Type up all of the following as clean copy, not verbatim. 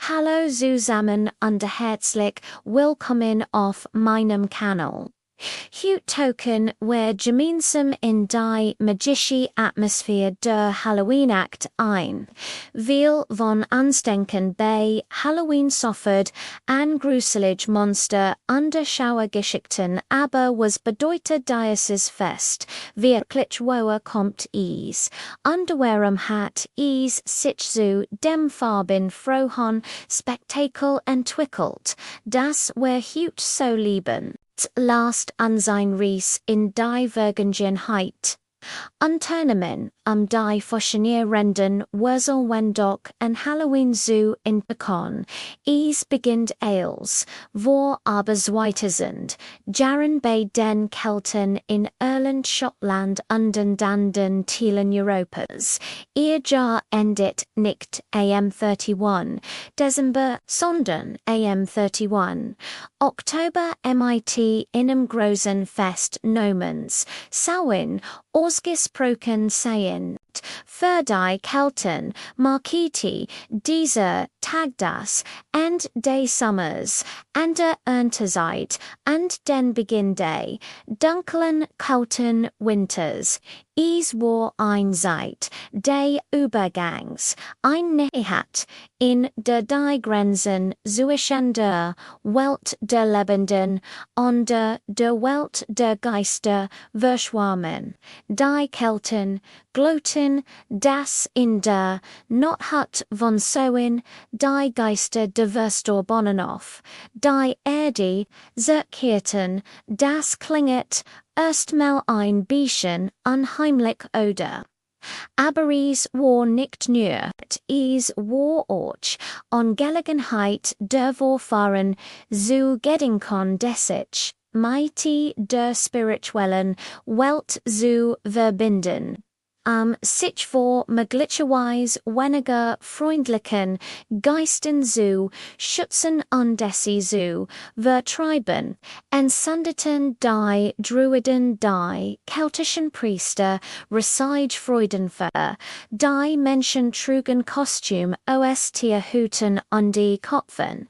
Hallo zusammen und herzlich willkommen auf meinem Kanal. Hut token where gemeinsam in die magische Atmosphäre der Halloweennacht ein. Viel von Anstenken bei Halloween soffert an gruselig Monster under Schauergeschichten aber was bedeutet dieses Fest, wirklich woher kommt es, underwearum hat es sich zu dem Farben frohen Spektakel entwickelt, das wir Hut so lieben. Last an sein Ries in die Vergangenheit. Unternehmen die faszinierenden Wurzelwendung en Halloween Zoo in Pekon. Es beginnt als, wo aber zweite sind, Jaren bei den Kelten in Irland, Schottland und dann den Teilen Europas. Ihr Jahr endet nicht am 31. Dezember, sondern am 31. Oktober MIT in großen Fest Nomens, Samhain, ausgesprochen sein. Für die Kelten markierte dieser Tag das Ende des Sommers, an der Erntezeit und den Beginn des dunklen, kalten Winters. Es war ein Zeit des Übergangs, ein Nähat in der die Grenzen zwischen der Welt der Lebenden und der Welt der Geister verschwammen. Die Kelten glaubten, dass in der Nacht von Samhain die Geister der Verstorbenen auf die Erde zurückkehrten. Das klingt erstmal ein bisschen unheimlich, oder? Aber es war nicht nur, es war auch Angelegenheit der Vorfahren zu gedenken sich mit der spirituellen Welt zu verbinden. Sich vor möglicherweise weniger freundlichen Geistern zu schützen und sie zu vertreiben, entsendeten die Druiden die keltischen Priester Resige Freudenfeuer, die Menschen trugen Kostüm aus Tierhüten und die Kopfen,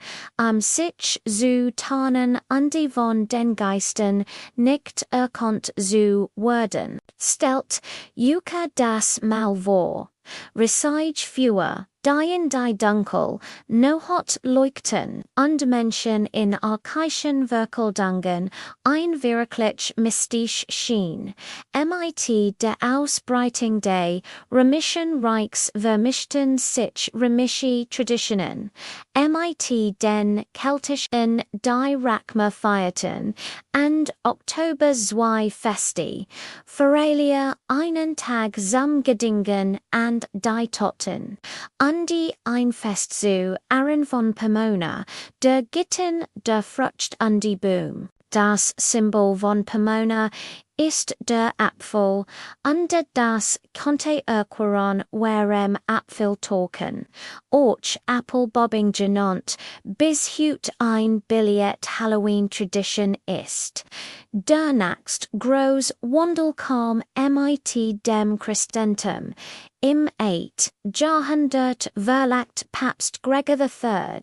sich zu tarnen und die von den Geistern nicht erkannt zu werden, stellt Yuka das Mal vor. Resige Feuer, die in die Dunkel, Nohot leuchten, und Menschen in archaischen Verkleidungen ein wirklich mystisch schien. Mit der Ausbreitung des römischen Reichs vermischten sich römische Traditionen. Mit den keltischen die Rakma feierten, und Oktober zwei Feste, Feralia einen Tag samgedingen und die Toten. Andi ein Fest zu Aaron von Pomona, der Gitten der Frucht und die Boom. Das Symbol von Pomona ist der Apfel, und das konnte erklären, warum Apfel talken. Auch Apfelbobbing genannt, bis heute ein Billett Halloween-Tradition ist. Der nächst groß Wandelkam mit dem Christentum. Im 8. Jahrhundert verlegt Papst Gregor III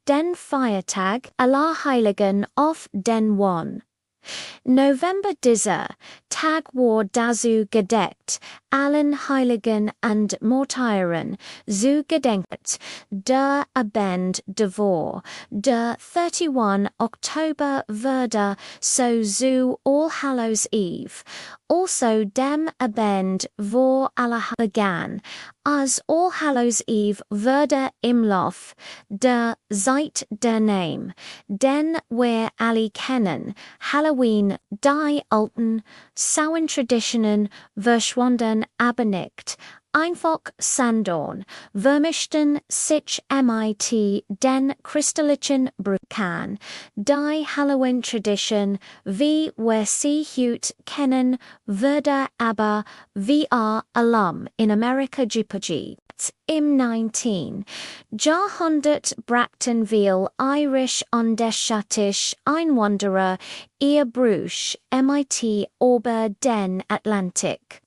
den Feiertag aller Heiligen auf den 1. November dieser Tag war dazu gedeckt, allen Heiligen und Märtyrern zu gedenken, der Abend davor, der 31. Oktober wurde so zu All Hallows Eve, also dem Abend wo Allerheiligen begann, als All Hallows Eve wurde im Lauf der Zeit der Name, den wir alle kennen, Halloween, die alten Samhain-Traditionen verschwanden aber nicht. Einfach Sandorn, vermischten sich mit den christlichen Brücken, die Halloween-Tradition, wie wir sie heute kennen, wurde aber via Alarm in Amerika geprägt. Im 19. Jahrhundert brachten viel Irish und schottisch Einwanderer ihr Bruch mit über den Atlantik.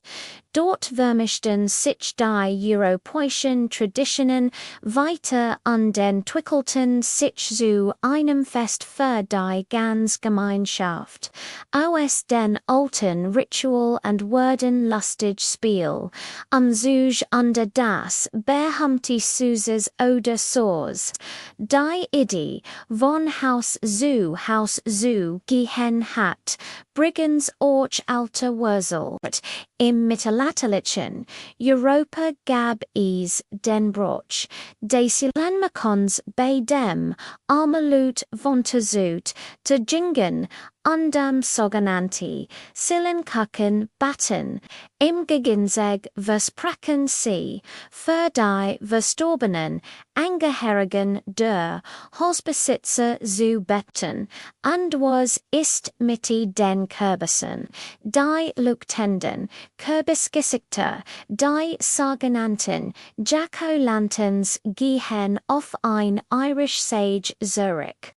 Dort vermischten sich die europäischen Traditionen weiter an den Twickelten sich zu einem Fest für die Gemeinschaft. Aus den alten Ritual and Worden lustig Spiel, Zug under das Berhamti Suses oder Soors. Die Idee von Haus zu gehen hat, Brigands och alter Wurzel. Im Mittelalterlichen Europa gab es den Bruch, des Landmakons bei dem Armelut Vontersut te jingen dem sogenannten Sillenkacken batten, im Gegenseg versprachen sie, für die verstorbenen Angehörigen der Hausbesitzer zu betten, und was ist mit den Kürbissen, die Leuchtenden, Kürbisgesichter, die sogenannten Jack-o'-lanterns gehen auf ein Irish Sage Zurich.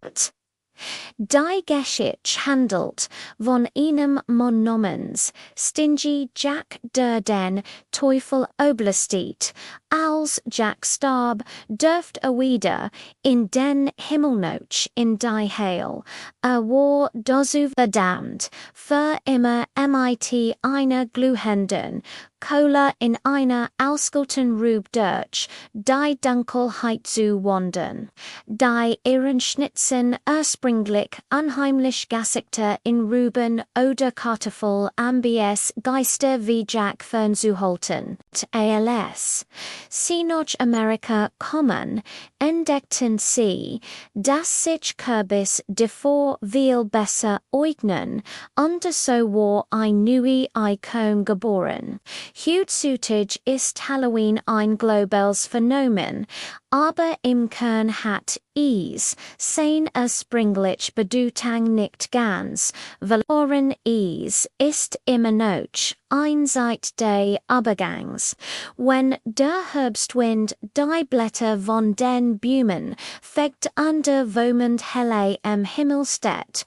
Die Geschichte handelt von einem Mann namens Stingy Jack der den Teufel oblistiert, als Jack starb, dürft wieder in den Himmelnoch in die Heil, war dazu verdammt, für immer mit einer glühenden Kohle in einer ausgelten Rube durch die Dunkelheit zu wandern. Die Ehrenschnitzen ursprünglich unheimlich Gesichter in Ruben oder Kartoffel ambs Geister wie Jack fernzuhalten. als sie nach Amerika kommen, entdeckten sie, dass sich Kürbis davor viel besser eignen, und so war ein neues Icon geboren. Heutzutage ist Halloween ein globales Phänomen, aber im Kern hat es sein ursprünglich Bedeutung nicht ganz verloren. Es ist immer noch ein Zeit des Übergangs. Wenn der Herbstwind die Blätter von den Bäumen fegt und der womend helle am Himmel steht,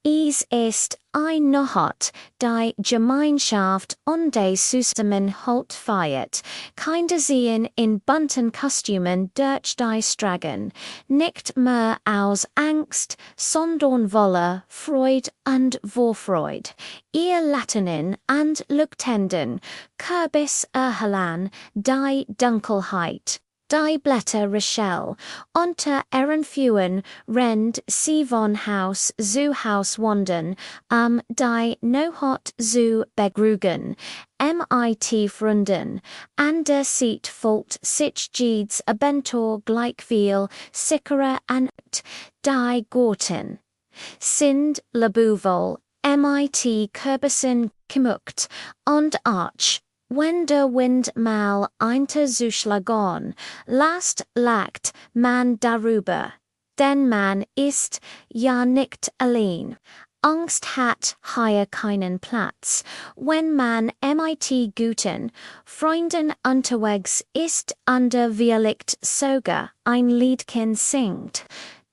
es ist ein Nachot, die Gemeinschaft und die Zusammenhalt feiert. Kinder sehen in bunten Kostümen durch die Straßen, nicht mehr aus Angst, sondern voller Freude und Vorfreude. Ihr Latinen und Leuchtenden, Kürbis erhellen die Dunkelheit. Die Blätter Rochelle, unter ihren Füßen rennt sie von Haus zu Haus wandern, die Nohot zu begrügen, mit Freunden, und der Seat folgt sich jedes Abentur gleichviel sicherer an die Gorten. Sind Labouvol, mit Kürbisen gemuckt und Arch. Wenn der Wind mal einzuschlagen, lasst lacht man darüber, denn man ist ja nicht allein. Angst hat hier keinen Platz, wenn man mit guten Freunden unterwegs ist und vielleicht sogar ein Liedchen singt.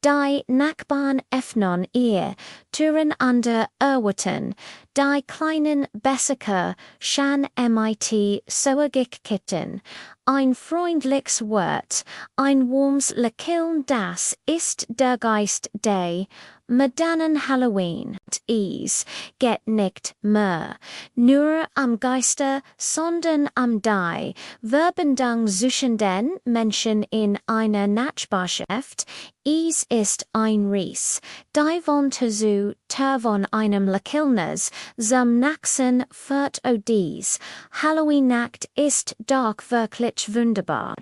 Die Nachbarn öffnen ihr Türen und erwarten die kleinen Bässiker schon mit Sauergekitten. Ein freundliches Wort, ein warmes Lächeln, das ist der Geist der modernen Halloween. Es geht nicht mehr nur am Geister, sondern am die Verbindung zwischen den Menschen in einer Nachbarschaft. Es ist ein Ries, die Vontazu von einem Lächelnes zum Nachsen führt. Dies Halloweennacht ist doch wirklich wunderbar.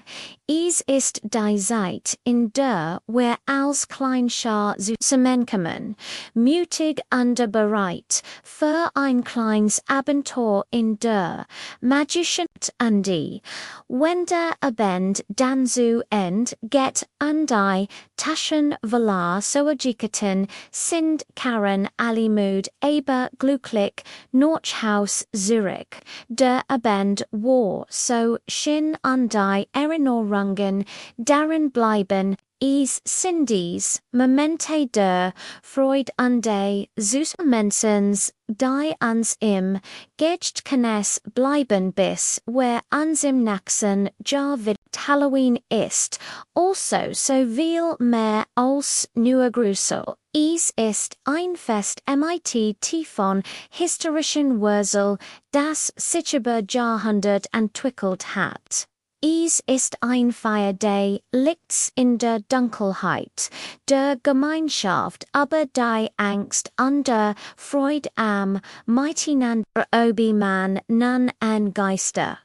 Es ist die Zeit, in der wir als Kleinschar zusammenkommen, mutig und bereit für ein kleines Abenteuer in der magischen Andi. Wenn der Abend dann zu Ende geht und die Taschen voller Sauergekitten sind, Karen Alimud aber glücklich nach Haus Zurich. Der Abend war so schön und die Erinnerungen daran bleiben is Cindy's Momente der Freud unde Zusmensens die ans im Gedächtnis bleiben bis wer uns im nächsten Jahr wird Halloween ist, also so viel mehr als nur Grusel. Es ist ein Fest mit von historischen Wurzel, das sich über Jahrhundert entwickelt hat. Es ist ein Feiertag, liegt's in der Dunkelheit der Gemeinschaft, aber die Angst und der Freude am Miteinander obi man nun an Geister.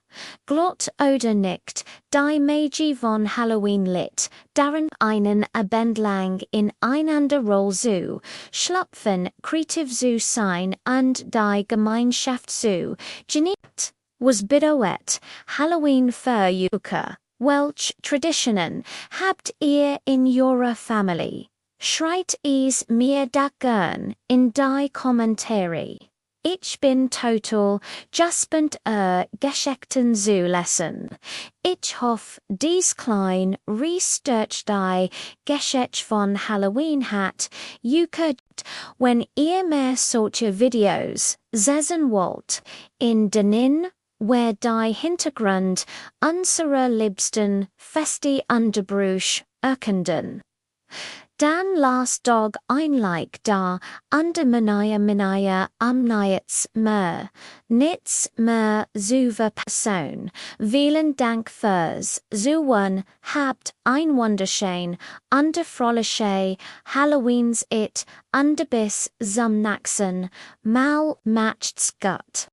Glott oder nicht, die Magie von Halloween lit, darin einen Abend lang in einander Roll zu schlüpfen, kreativ zu sein und die Gemeinschaft zu geniet. Was bidoet, Halloween für Yuka, Welch Traditionen, habt ihr in eurer Family? Schreit es mir da gern in die Kommentare. Ich bin total gespannt Geschichten zu lesen. Ich hoffe, dies klein research die Geschichte von Halloweennacht Yuka, wenn ihr mehr solche Videos sehen wollt, in denen where die Hintergrund unserer liebsten Feste Unterbruch erkunden. Dan lasst doch ein Like da, under Minaya am Nights mehr, nits mehr zuver Person. Vielen Dank fürs Zuhören, habt ein wunderschön, under fröhliche Halloweens it, under bis zum nächsten Mal macht's gut.